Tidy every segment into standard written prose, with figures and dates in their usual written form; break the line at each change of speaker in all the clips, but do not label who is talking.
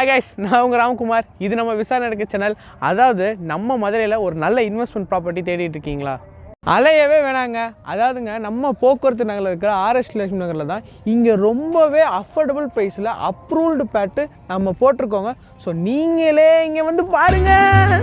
Hi guys, நான் உங்கள் ராம்குமார். இது நம்ம விசாரணை எடுக்க சேனல். அதாவது நம்ம மதுரையில் ஒரு நல்ல இன்வெஸ்ட்மெண்ட் ப்ராப்பர்ட்டி தேடிட்டு இருக்கீங்களா? அலையவே வேணாங்க. அதாவதுங்க நம்ம போக்குவரத்து நகரில் இருக்கிற ஆர்எஸ் லட்சுமி நகரில் தான் இங்கே ரொம்பவே அஃபோர்டபுள் ப்ரைஸில் அப்ரூவ்டு பேட்டு நம்ம போட்டிருக்கோங்க. ஸோ நீங்களே இங்கே வந்து பாருங்கள்.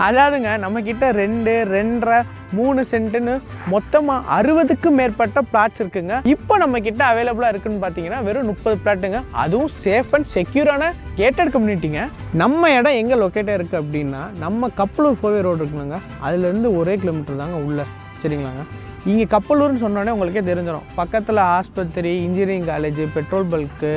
அதாவதுங்க நம்மக்கிட்ட 2, 2.5, 3 சென்ட்டுன்னு மொத்தமாக 60க்கும் மேற்பட்ட பிளாட்ஸ் இருக்குங்க. இப்போ நம்மக்கிட்ட அவைலபிளாக இருக்குன்னு பார்த்தீங்கன்னா வெறும் 30 பிளாட்டுங்க. அதுவும் சேஃப் அண்ட் செக்யூரான கேட்டட் கம்யூனிட்டிங்க. நம்ம இடம் எங்கே லொக்கேட்டாக இருக்குது அப்படின்னா நம்ம கப்பலூர் 4 ரோடு இருக்குங்க. அதுலேருந்து 1 கிலோமீட்டர் தாங்க உள்ள. சரிங்களாங்க. இங்கே கப்பலூர்னு சொன்னோடனே உங்களுக்கே தெரிஞ்சிடும். பக்கத்தில் ஆஸ்பத்திரி, இன்ஜினியரிங் காலேஜ், பெட்ரோல் பல்க்கு,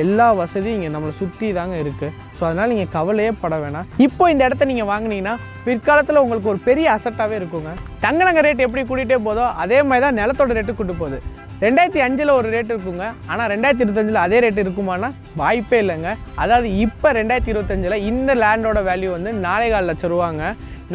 எல்லா வசதியும் இங்கே நம்மளை சுற்றி தாங்க இருக்குது. ஸோ அதனால் நீங்கள் கவலையே பட வேணாம். இப்போ இந்த இடத்த நீங்கள் வாங்கினீங்கன்னா பிற்காலத்தில் உங்களுக்கு ஒரு பெரிய அசட்டாகவே இருக்குங்க. தங்க ரேட் எப்படி கூட்டிகிட்டே போதோ அதே மாதிரி தான் நிலத்தோட ரேட்டு கூட்டு போகுது. 2005 ஒரு ரேட் இருக்குங்க. ஆனால் 2025 அதே ரேட் இருக்குமானா வாய்ப்பே இல்லைங்க. அதாவது இப்போ 2025 இந்த லேண்டோட வேல்யூ வந்து 4.25 லட்சம் ரூபாங்க.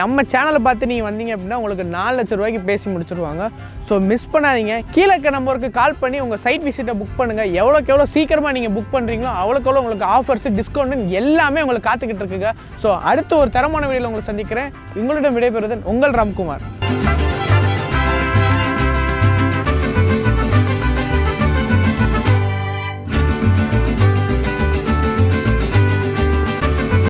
நம்ம சேனலை பார்த்து நீங்கள் வந்தீங்க அப்படின்னா உங்களுக்கு 4 லட்சம் ரூபாய்க்கு பேசி முடிச்சிருவாங்க. ஸோ மிஸ் பண்ணாதீங்க. கீழே இருக்க நம்பருக்கு கால் பண்ணி உங்கள் சைட் விசிட்டை புக் பண்ணுங்கள். எவ்வளோக்கு எவ்வளோ சீக்கிரமாக நீங்கள் புக் பண்ணுறீங்களோ அவ்வளோக்கு எவ்வளோ உங்களுக்கு ஆஃபர்ஸ், டிஸ்கவுண்ட் எல்லாமே உங்களுக்கு காத்துக்கிட்டு இருக்குங்க. ஸோ அடுத்து ஒரு தரமான வீடியோவில் உங்களை சந்திக்கிறேன். உங்களிடம் விடைபெறுவது உங்கள் ராம்குமார்.